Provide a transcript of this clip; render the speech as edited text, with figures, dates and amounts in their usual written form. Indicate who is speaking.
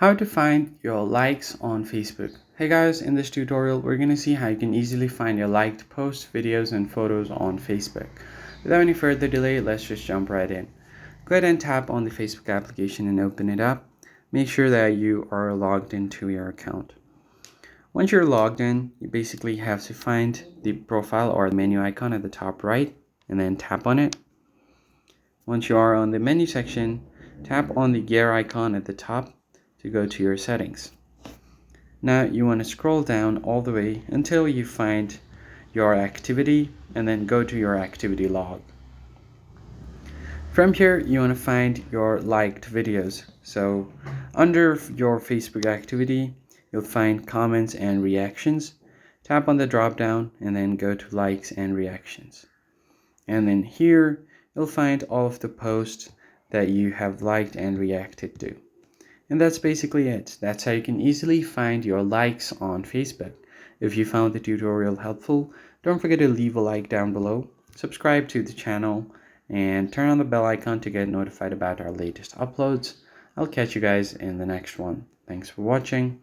Speaker 1: How to find your likes on Facebook. Hey guys, in this tutorial we're going to see how you can easily find your liked posts, videos and photos on Facebook. Without any further delay, let's just jump right in. Go ahead and tap on the Facebook application and open it up. Make sure that you are logged into your account. Once you're logged in, you basically have to find the profile or the menu icon at the top right and then tap on it. Once you are on the menu section, tap on the gear icon at the top to go to your settings. Now you want to scroll down all the way until you find your activity and then go to your activity log. From here you want to find your liked videos. So under your Facebook activity you'll find comments and reactions. Tap on the drop down and then go to likes and reactions. And then here you'll find all of the posts that you have liked and reacted to. And that's basically it. That's how you can easily find your likes on Facebook. If you found the tutorial helpful, don't forget to leave a like down below, subscribe to the channel, and turn on the bell icon to get notified about our latest uploads. I'll catch you guys in the next one. Thanks for watching.